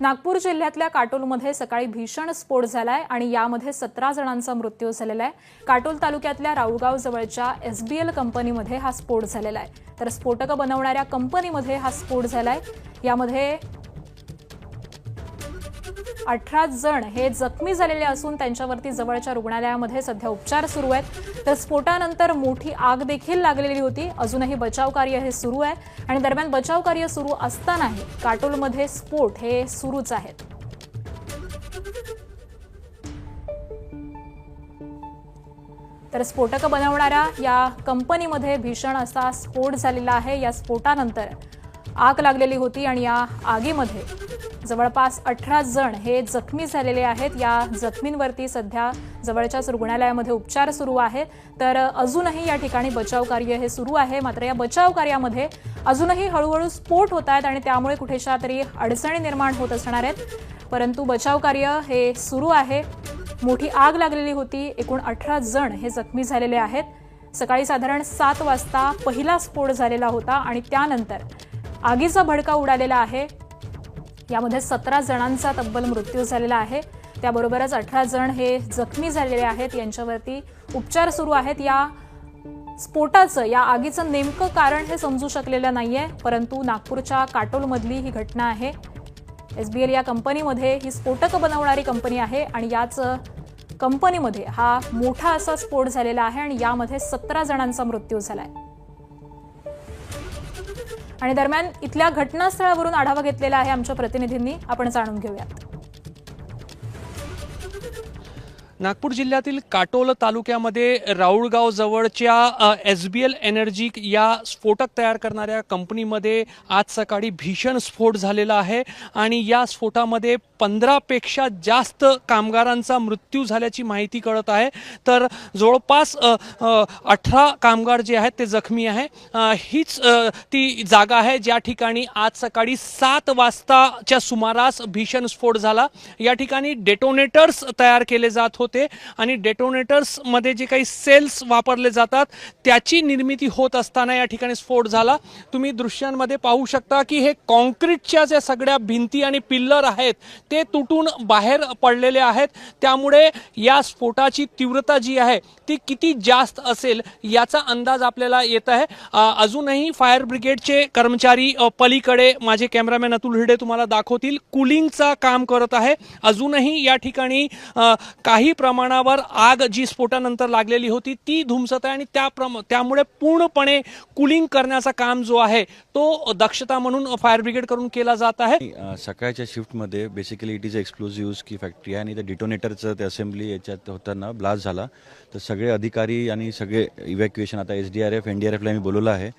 नागपूर जिल्ह्यातल्या काटोलमध्ये सकाळी भीषण स्फोट झालाय आणि यामध्ये 17 जणांचा मृत्यू झालेला आहे। काटोल तालुक्यातल्या राऊळगाव जवळच्या एसबीएल कंपनीमध्ये हा स्फोट झालेला आहे। तर स्फोटक बनवणाऱ्या कंपनीमध्ये हा स्फोट झालाय। यामध्ये 18 जण हे जखमी झालेले असून त्यांच्यावरती जवळच्या रुग्णालयामध्ये सध्या उपचार सुरू आहेत। तर स्फोटानंतर मोठी आग देखील लागलेली होती। अजूनही बचाव कार्य हे सुरू आहे आणि दरम्यान बचाव कार्य सुरू असतानाही काटोलमध्ये स्फोट हे सुरूच आहेत। तर स्फोटक बनवणाऱ्या या कंपनीमध्ये भीषण असा स्फोट झालेला आहे। या स्फोटानंतर आग लागलेली होती आणि या आगीमध्ये जवळपास 18 जण हे जखमी झालेले आहेत। या जखमींवरती सध्या जवळच्याच रुग्णालयामध्ये उपचार सुरू आहेत। तर अजूनही या ठिकाणी बचाव कार्य हे सुरू आहे। मात्र या बचाव कार्यामध्ये अजूनही हळूहळू स्फोट होत आहेत आणि त्यामुळे कुठेशा तरी अडचणी निर्माण होत असणार आहेत। परंतु बचाव कार्य हे सुरू आहे। मोठी आग लागलेली होती। एकूण 18 जण हे जखमी झालेले आहेत। सकाळी साधारण 7 वाजता पहिला स्फोट झालेला होता आणि त्यानंतर आगीचा भडका उडालेला आहे। यामध्ये 17 जणांचा तब्बल मृत्यू झालेला आहे। त्याबरोबरच 18 जण हे जखमी झालेले आहेत। यांच्यावरती उपचार सुरू आहेत। या स्फोटाचं या आगीचं नेमकं कारण हे समजू शकलेलं नाहीये, परंतु नागपूरच्या काटोलमधली ही घटना आहे। एसबीएल या कंपनीमध्ये ही स्फोटक बनवणारी कंपनी आहे आणि याच कंपनीमध्ये हा मोठा असा स्फोट झालेला आहे आणि यामध्ये 17 जणांचा मृत्यू झालाय। आणि दरम्यान इथल्या घटनास्थळावरून आढावा घेतलेला आहे आमच्या प्रतिनिधींनी। आपण जाणून घेऊयात। नागपूर जिल्ह्यातील काटोल तालुक्यामध्ये राऊळगाव जवळच्या एसबीएल एनर्जी या स्फोटक तयार करणाऱ्या कंपनीमध्ये आज सकाळी भीषण स्फोट झालेला आहे आणि या स्फोटामध्ये 15 पेक्षा जास्त कामगारांचा मृत्यू झाल्याची माहिती कळत आहे। तर जवळपास 18 कामगार जे आहेत ते जखमी आहे। हीच ती जागा आहे ज्या ठिकाणी आज सकाळी 7 वाजताच्या सुमारास भीषण स्फोट झाला। या ठिकाणी डेटोनेटर्स तयार केले जात होते आणि डेटोनेटर्स मध्ये जे काही सेल्स वापरले जातात त्याची निर्मिती होत असताना या ठिकाणी स्फोट झाला। तुम्ही दृश्यांमध्ये पाहू शकता की हे कॉन्क्रीटच्या ज्या सगळ्या भिंती आणि पिल्लर आहेत ते तुटून बाहेर पडलेले आहेत। त्यामुळे या स्फोटाची तीव्रता जी आहे ती किती जास्त असेल याचा अंदाज आपल्याला येत आहे। अजूनही फायर ब्रिगेडचे कर्मचारी पलीकडे माझे कॅमेरामॅन अतुल हिरडे तुम्हाला दाखवतील कूलिंगचा काम करत आहे। अजूनही या ठिकाणी काही प्रमाणावर आग जी स्फोटानंतर लागलेली होती ती धुमसत आहे आणि त्यामुळे पूर्णपणे कूलिंग करण्याचा काम जो आहे तो दक्षता म्हणून फायर ब्रिगेड करून केला जात आहे। सकाळच्या शिफ्टमध्ये बेसिकली इट इज एक्सप्लोजिव्स की फॅक्टरी आहे आणि त्या डिटोनेटरचं ते असेंब्ली याच्यात होताना ब्लास्ट झाला। तर सगळे अधिकारी आणि सगळे इव्हॅक्युएशन आता SDRF NDRFला मी बोलवलं आहे।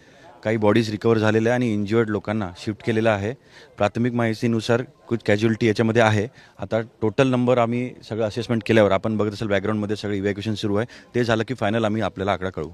काही बॉडीज रिकवर झालेल्या आणि इंज्युअर्ड लोकांना शिफ्ट केलेलं आहे। प्राथमिक माहितीनुसार कुछ कॅज्युअलिटी याच्यामध्ये आहे। आता टोटल नंबर आम्ही सगळं असेसमेंट केल्यावर आपण बघत असेल बॅकग्राऊंडमध्ये सगळं इव्हॅक्युएशन सुरू आहे। ते झालं की फायनल आम्ही आपल्याला आकडा कळवू।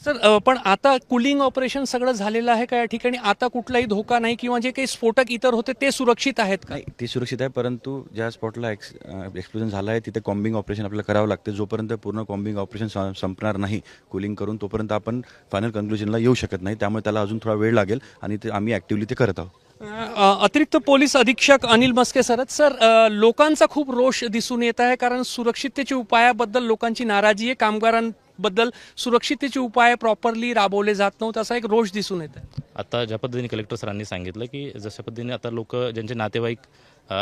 सर पण आता कूलिंग ऑपरेशन सगळं झालेलं आहे का या ठिकाणी? आता कुठलाही धोका नाही किंवा जे काही स्फोटक इतर होते ते सुरक्षित आहेत का? ते सुरक्षित आहे, परंतु ज्या स्पॉटला एक्सप्लोजन झालं आहे तिथे कॉम्बिंग ऑपरेशन आपल्याला करावं लागते। जोपर्यंत पूर्ण कॉम्बिंग ऑपरेशन संपणार नाही कूलिंग करून तोपर्यंत आपण फायनल कन्क्लुजनला येऊ शकत नाही। त्यामुळे त्याला अजून थोडा वेळ लागेल आणि ते आम्ही ॲक्टिव्हली ते करत आहोत। अतिरिक्त पोलीस अधीक्षक अनिल मस्के सर लोकांचा खूप रोष दिसून येत आहे कारण सुरक्षिततेच्या उपायाबद्दल लोकांची नाराजी आहे। कामगारांबद्दल सुरक्षिततेचे उपाय प्रॉपरली राबवले जात नव्हते असा एक रोष दिसून येत आहे। आता ज्या पद्धतीने कलेक्टर सरांनी सांगितलं की जशा पद्धतीने आता लोक ज्यांचे नातेवाईक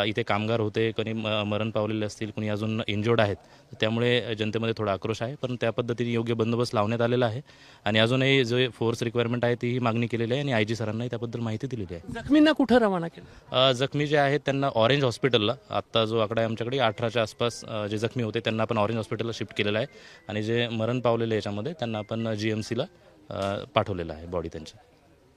इथे कामगार होते, कोणी मरण पावलेले असतील, कोणी अजून इंजोर्ड आहेत, त्यामुळे जनतेमध्ये थोडा आक्रोश आहे। पण त्या पद्धतीने योग्य बंदोबस्त लावण्यात आलेला आहे आणि अजूनही जो फोर्स रिक्वायरमेंट आहे तीही मागणी केलेली आहे आणि IG सरांनाही त्याबद्दल माहिती दिलेली आहे। जखमींना कुठे रवाना केलं? जखमी जे आहेत त्यांना ऑरेंज हॉस्पिटलला, आत्ता जो आकडा आहे आमच्याकडे 18च्या आसपास जे जखमी होते त्यांना आपण ऑरेंज हॉस्पिटलला शिफ्ट केलेलं आहे आणि जे मरण पावलेले याच्यामध्ये त्यांना आपण GMCला पाठवलेलं आहे बॉडी त्यांची।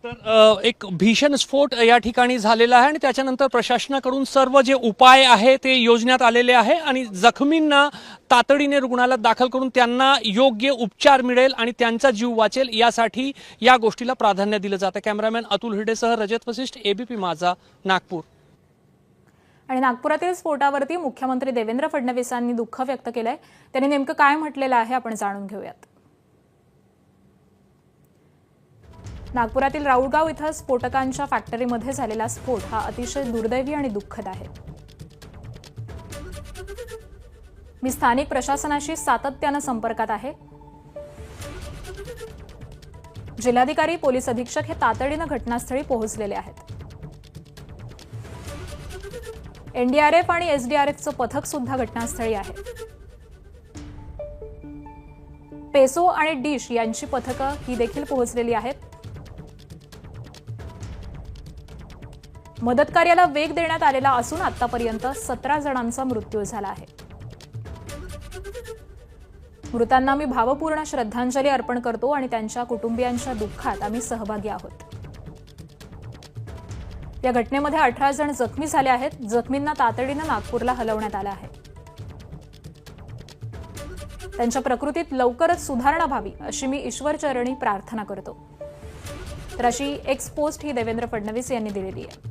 तर एक भीषण स्फोट या ठिकाणी झालेला आहे आणि त्याच्यानंतर प्रशासनाकडून सर्व जे उपाय आहे ते योजण्यात आलेले आहे आणि जखमींना तातडीने रुग्णालयात दाखल करून त्यांना योग्य उपचार मिळेल आणि त्यांचा जीव वाचेल यासाठी या गोष्टीला प्राधान्य दिलं जातं। कॅमेरामॅन अतुल हिरडेसह रजत वशिष्ठ, ABP माझा, नागपूर। आणि नागपुरातील स्फोटावरती मुख्यमंत्री देवेंद्र फडणवीसांनी दुःख व्यक्त केलंय। त्यांनी नेमकं काय म्हटलेलं आहे आपण जाणून घेऊयात। नागपुरातील राऊळगाव इथं स्फोटकांच्या फॅक्टरीमध्ये झालेला स्फोट हा अतिशय दुर्दैवी आणि दुःखद आहे। मी स्थानिक प्रशासनाशी सातत्यानं संपर्कात आहे. जिल्हाधिकारी पोलीस अधीक्षक हे तातडीनं घटनास्थळी पोहोचलेले आहेत. एनडीआरएफ आणि एसडीआरएफचं पथक सुद्धा घटनास्थळी आहे. पेसो आणि डिश यांची पथकं ही देखील पोहोचलेली आहेत. मदत कार्याला वेग देण्यात आलेला असून आतापर्यंत 17 जणांचा मृत्यू झाला आहे. मृतांना मी भावपूर्ण श्रद्धांजली अर्पण करतो आणि त्यांच्या कुटुंबियांच्या दुःखात आम्ही सहभागी आहोत. या घटनेमध्ये 18 जण जखमी झाले आहेत. जखमींना तातडीनं नागपूरला हलवण्यात आलं आहे. त्यांच्या प्रकृतीत लवकरच सुधारणा व्हावी अशी मी ईश्वरचरणी प्रार्थना करतो. तर अशी एक्स पोस्ट ही देवेंद्र फडणवीस यांनी दिलेली आहे.